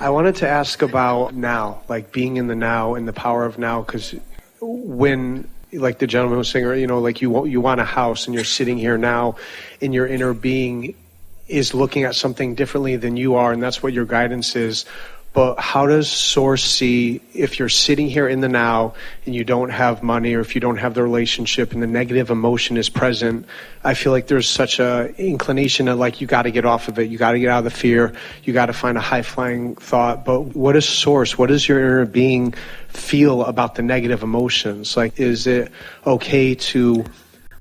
I wanted to ask about now, like being in the now and the power of now, because when, like the gentleman was saying, you know, like you want a house and you're sitting here now and your inner being is looking at something differently than you are, and that's what your guidance is. But how does Source see if you're sitting here in the now and you don't have money, or if you don't have the relationship and the negative emotion is present? I feel like there's such a inclination to, like, you got to get off of it. You got to get out of the fear. You got to find a high-flying thought. But what is Source? What does your inner being feel about the negative emotions? Like, is it okay to...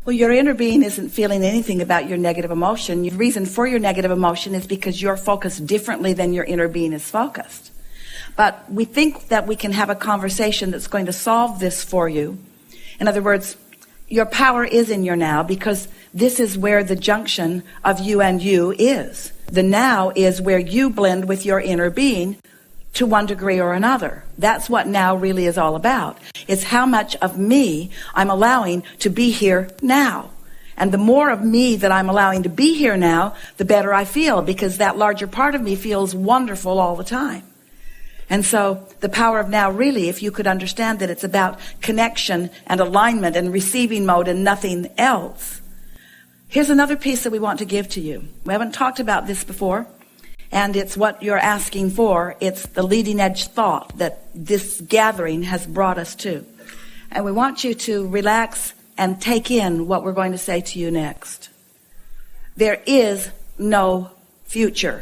Well, your inner being isn't feeling anything about your negative emotion. The reason for your negative emotion is because you're focused differently than your inner being is focused. But we think that we can have a conversation that's going to solve this for you. In other words, your power is in your now, because this is where the junction of you and you is. The now is where you blend with your inner being to one degree or another. That's what now really is all about. It's how much of me I'm allowing to be here now. And the more of me that I'm allowing to be here now, the better I feel, because that larger part of me feels wonderful all the time. And so the power of now, really, if you could understand that it's about connection and alignment and receiving mode and nothing else. Here's another piece that we want to give to you. We haven't talked about this before. And it's what you're asking for. It's the leading edge thought that this gathering has brought us to. And we want you to relax and take in what we're going to say to you next. There is no future.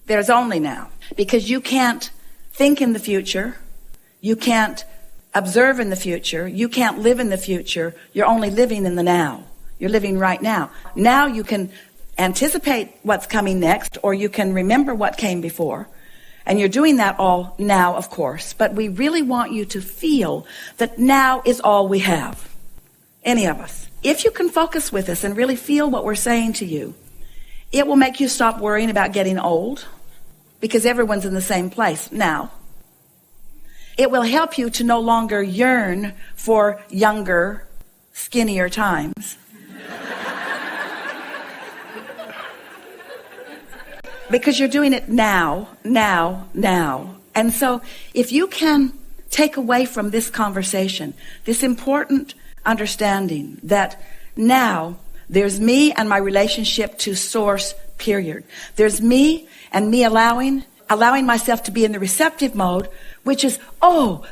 There's only now. Because you can't think in the future. You can't observe in the future. You can't live in the future. You're only living in the now. You're living right now. Now you can anticipate what's coming next, or you can remember what came before. And you're doing that all now, of course. But we really want you to feel that now is all we have. Any of us. If you can focus with us and really feel what we're saying to you, it will make you stop worrying about getting old, because everyone's in the same place now. It will help you to no longer yearn for younger, skinnier times. Because you're doing it now. And so if you can take away from this conversation this important understanding that now there's me and my relationship to Source, period. There's me and me allowing myself to be in the receptive mode, which is,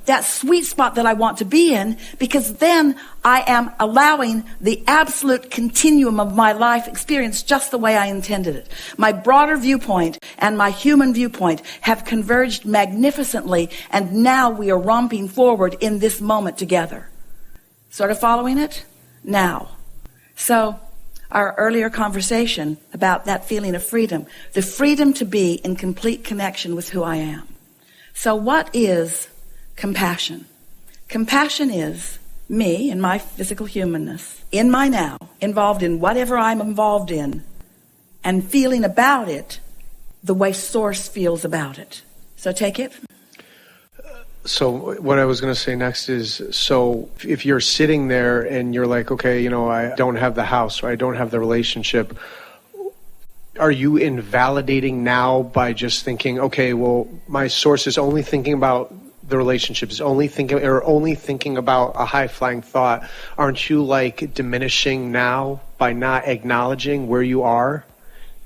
that sweet spot that I want to be in, because then I am allowing the absolute continuum of my life experience just the way I intended it. My broader viewpoint and my human viewpoint have converged magnificently, and now we are romping forward in this moment together. Sort of following it? Now. So, our earlier conversation about that feeling of freedom, the freedom to be in complete connection with who I am. So what is compassion? Compassion is me and my physical humanness, in my now, involved in whatever I'm involved in, and feeling about it the way Source feels about it. So take it. So what I was going to say next is, so if you're sitting there and you're like, okay, I don't have the house, or I don't have the relationship, are you invalidating now by just thinking, okay, well, my Source is only thinking about the relationship, is only thinking about a high-flying thought? Aren't you like diminishing now by not acknowledging where you are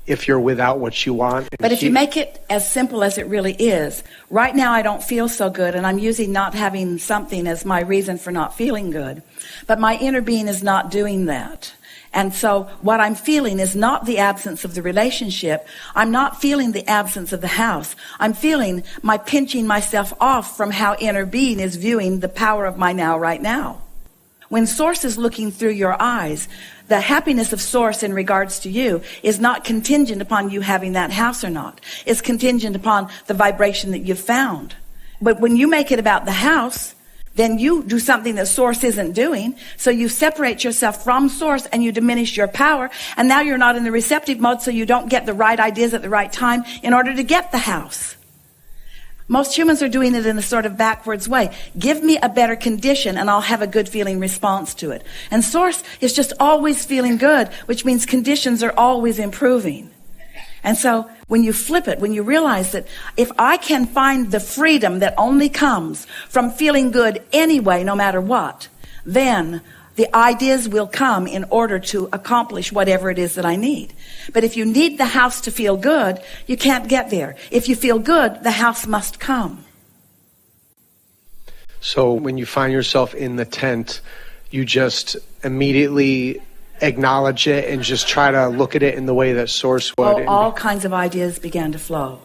if you're without what you want? But if you make it as simple as it really is, right now I don't feel so good, and I'm using not having something as my reason for not feeling good. But my inner being is not doing that. And so what I'm feeling is not the absence of the relationship. I'm not feeling the absence of the house. I'm feeling my pinching myself off from how inner being is viewing the power of my now right now. When Source is looking through your eyes, the happiness of Source in regards to you is not contingent upon you having that house or not. It's contingent upon the vibration that you've found. But when you make it about the house, then you do something that Source isn't doing. So you separate yourself from Source and you diminish your power. And now you're not in the receptive mode, so you don't get the right ideas at the right time in order to get the house. Most humans are doing it in a sort of backwards way. Give me a better condition and I'll have a good feeling response to it. And Source is just always feeling good, which means conditions are always improving. And so when you flip it, when you realize that if I can find the freedom that only comes from feeling good anyway, no matter what, then the ideas will come in order to accomplish whatever it is that I need. But if you need the house to feel good, you can't get there. If you feel good, the house must come. So when you find yourself in the tent, you just immediately acknowledge it and just try to look at it in the way that Source would. All kinds of ideas began to flow.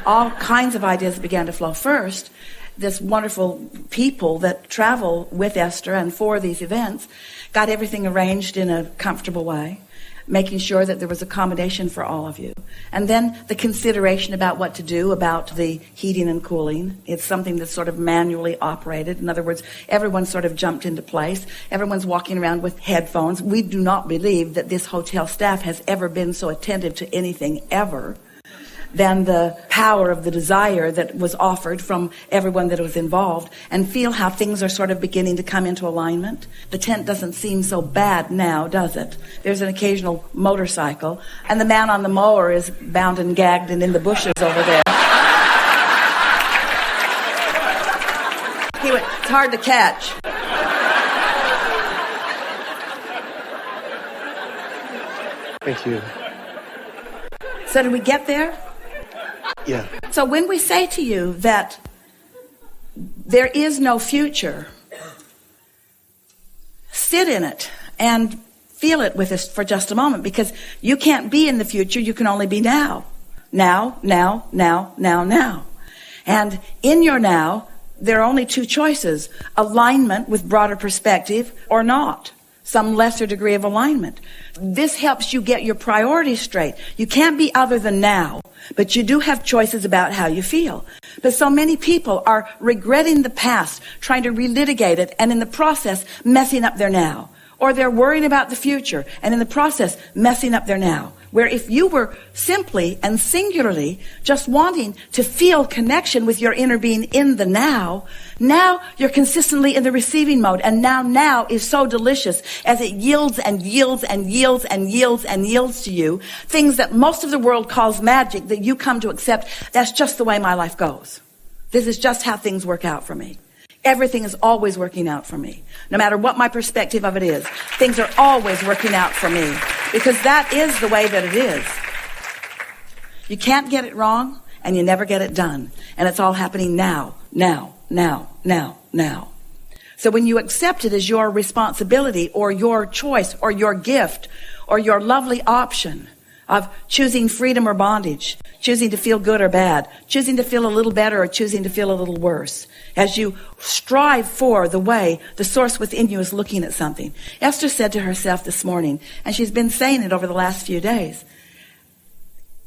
All kinds of ideas began to flow. First, this wonderful people that travel with Esther and for these events got everything arranged in a comfortable way, making sure that there was accommodation for all of you. And then the consideration about what to do about the heating and cooling. It's something that's sort of manually operated. In other words, everyone sort of jumped into place. Everyone's walking around with headphones. We do not believe that this hotel staff has ever been so attentive to anything ever than the power of the desire that was offered from everyone that was involved, and feel how things are sort of beginning to come into alignment. The tent doesn't seem so bad now, does it? There's an occasional motorcycle, and the man on the mower is bound and gagged and in the bushes over there. It's hard to catch. Thank you. So did we get there? Yeah. So when we say to you that there is no future, sit in it and feel it with us for just a moment, because you can't be in the future, you can only be now. Now, now, now, now, now. And in your now, there are only two choices: alignment with broader perspective or not. Some lesser degree of alignment. This helps you get your priorities straight. You can't be other than now, but you do have choices about how you feel. But so many people are regretting the past, trying to relitigate it, and in the process, messing up their now. Or they're worrying about the future, and in the process, messing up their now. Where if you were simply and singularly just wanting to feel connection with your inner being in the now you're consistently in the receiving mode. And now is so delicious as it yields and yields and yields and yields and yields to you things that most of the world calls magic, that you come to accept. That's just the way my life goes. This is just how things work out for me. Everything is always working out for me. No matter what my perspective of it is, things are always working out for me, because that is the way that it is. You can't get it wrong, and you never get it done. And it's all happening now, now, now, now, now. So when you accept it as your responsibility or your choice or your gift or your lovely option of choosing freedom or bondage, choosing to feel good or bad, choosing to feel a little better or choosing to feel a little worse, as you strive for the way the source within you is looking at something. Esther said to herself this morning, and she's been saying it over the last few days,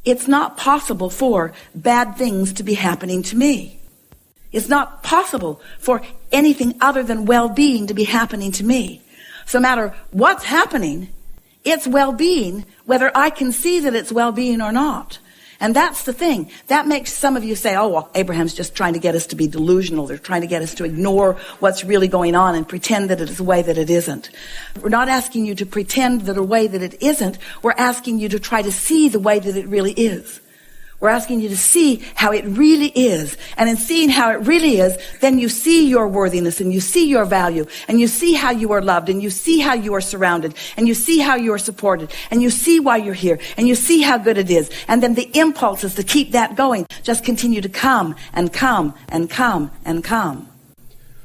it's not possible for bad things to be happening to me. It's not possible for anything other than well-being to be happening to me. So no matter what's happening, it's well-being, whether I can see that it's well-being or not. And that's the thing. That makes some of you say, oh, well, Abraham's just trying to get us to be delusional. They're trying to get us to ignore what's really going on and pretend that it is a way that it isn't. We're not asking you to pretend that a way that it isn't. We're asking you to try to see the way that it really is. We're asking you to see how it really is. And in seeing how it really is, then you see your worthiness and you see your value and you see how you are loved and you see how you are surrounded and you see how you are supported and you see why you're here and you see how good it is. And then the impulses to keep that going just continue to come and come and come and come.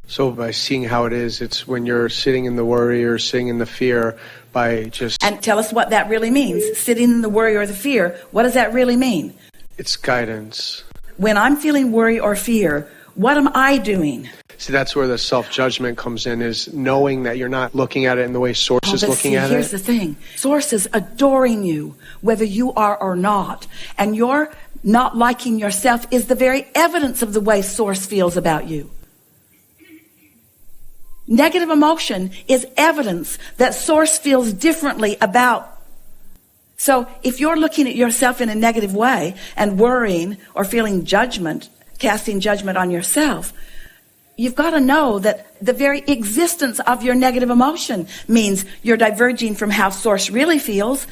So by seeing how it is, it's when you're sitting in the worry or sitting in the fear, by just... And tell us what that really means. Sitting in the worry or the fear, what does that really mean? It's guidance. When I'm feeling worry or fear, what am I doing? See, that's where the self-judgment comes in, is knowing that you're not looking at it in the way Source is looking at it. Here's the thing. Source is adoring you, whether you are or not. And your not liking yourself is the very evidence of the way Source feels about you. Negative emotion is evidence that Source feels differently about. So if you're looking at yourself in a negative way and worrying or feeling judgment, casting judgment on yourself, you've got to know that the very existence of your negative emotion means you're diverging from how Source really feels.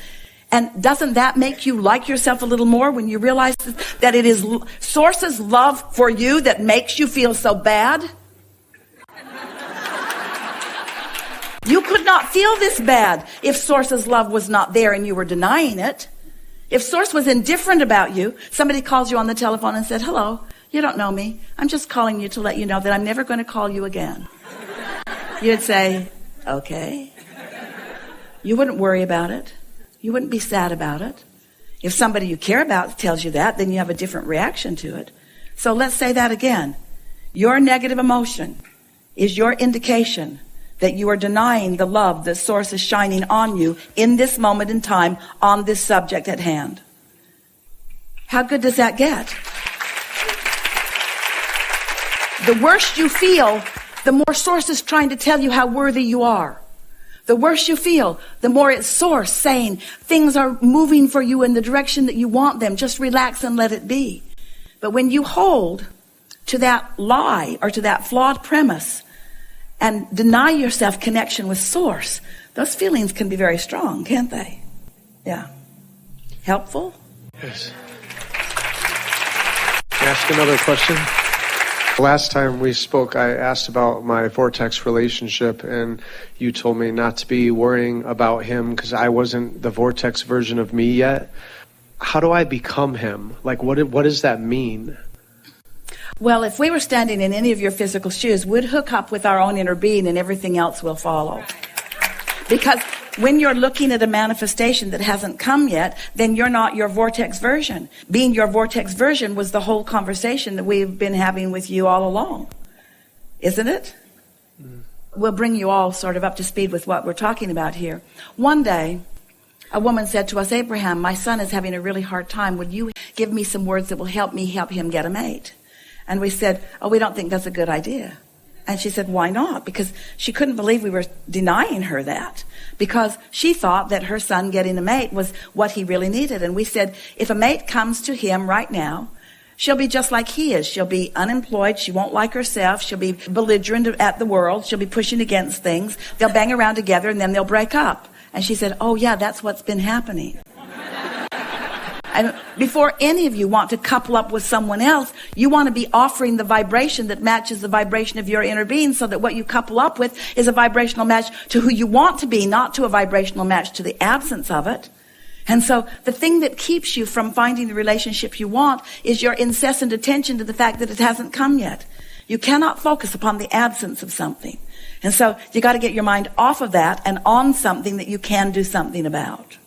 And doesn't that make you like yourself a little more when you realize that it is Source's love for you that makes you feel so bad? You could not feel this bad if Source's love was not there and you were denying it. If Source was indifferent about you, somebody calls you on the telephone and said, hello, you don't know me. I'm just calling you to let you know that I'm never going to call you again. You'd say, okay. You wouldn't worry about it. You wouldn't be sad about it. If somebody you care about tells you that, then you have a different reaction to it. So let's say that again. Your negative emotion is your indication that you are denying the love that Source is shining on you in this moment in time on this subject at hand. How good does that get? The worse you feel, the more Source is trying to tell you how worthy you are. The worse you feel, the more it's Source saying things are moving for you in the direction that you want them. Just relax and let it be. But when you hold to that lie or to that flawed premise and deny yourself connection with Source, those feelings can be very strong, can't they? Yeah. Helpful? Yes. Can I ask another question? Last time we spoke, I asked about my Vortex relationship, and you told me not to be worrying about him because I wasn't the Vortex version of me yet. How do I become him? Like, what does that mean? Well, if we were standing in any of your physical shoes, we'd hook up with our own inner being and everything else will follow. Because when you're looking at a manifestation that hasn't come yet, then you're not your Vortex version. Being your Vortex version was the whole conversation that we've been having with you all along. Isn't it? We'll bring you all sort of up to speed with what we're talking about here. One day, a woman said to us, Abraham, my son is having a really hard time. Would you give me some words that will help me help him get a mate? And we said, oh, we don't think that's a good idea. And she said, why not? Because she couldn't believe we were denying her that. Because she thought that her son getting a mate was what he really needed. And we said, if a mate comes to him right now, she'll be just like he is. She'll be unemployed. She won't like herself. She'll be belligerent at the world. She'll be pushing against things. They'll bang around together and then they'll break up. And she said, oh yeah, that's what's been happening. And before any of you want to couple up with someone else, you want to be offering the vibration that matches the vibration of your inner being so that what you couple up with is a vibrational match to who you want to be, not to a vibrational match to the absence of it. And so the thing that keeps you from finding the relationship you want is your incessant attention to the fact that it hasn't come yet. You cannot focus upon the absence of something. And so you got to get your mind off of that and on something that you can do something about.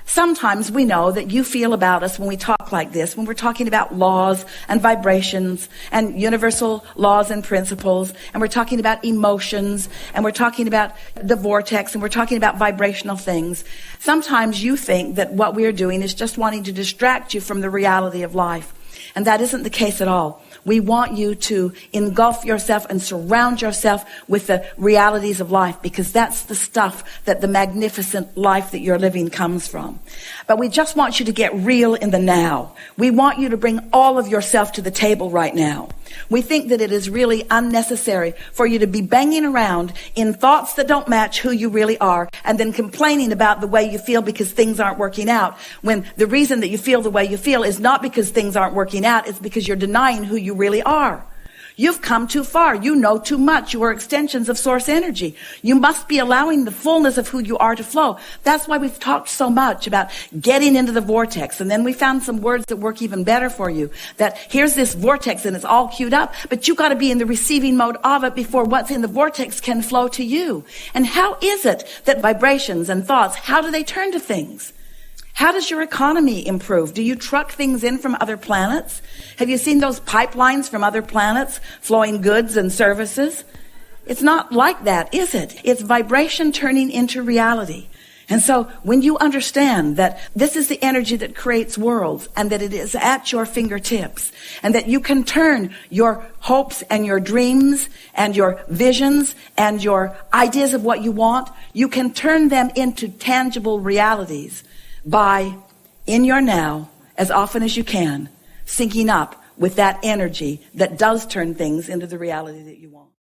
Sometimes we know that you feel about us when we talk like this, when we're talking about laws and vibrations and universal laws and principles, and we're talking about emotions, and we're talking about the vortex, and we're talking about vibrational things. Sometimes you think that what we're doing is just wanting to distract you from the reality of life. And that isn't the case at all. We want you to engulf yourself and surround yourself with the realities of life, because that's the stuff that the magnificent life that you're living comes from. But we just want you to get real in the now. We want you to bring all of yourself to the table right now. We think that it is really unnecessary for you to be banging around in thoughts that don't match who you really are and then complaining about the way you feel because things aren't working out, when the reason that you feel the way you feel is not because things aren't working out, it's because you're denying who you really are. You've come too far. You know too much. You are extensions of source energy. You must be allowing the fullness of who you are to flow. That's why we've talked so much about getting into the vortex. And then we found some words that work even better for you. That here's this vortex and it's all queued up, but you got to be in the receiving mode of it before what's in the vortex can flow to you. And how is it that vibrations and thoughts, how do they turn to things? How does your economy improve? Do you truck things in from other planets? Have you seen those pipelines from other planets flowing goods and services? It's not like that, is it? It's vibration turning into reality. And so when you understand that this is the energy that creates worlds and that it is at your fingertips and that you can turn your hopes and your dreams and your visions and your ideas of what you want, you can turn them into tangible realities by, in your now, as often as you can, syncing up with that energy that does turn things into the reality that you want.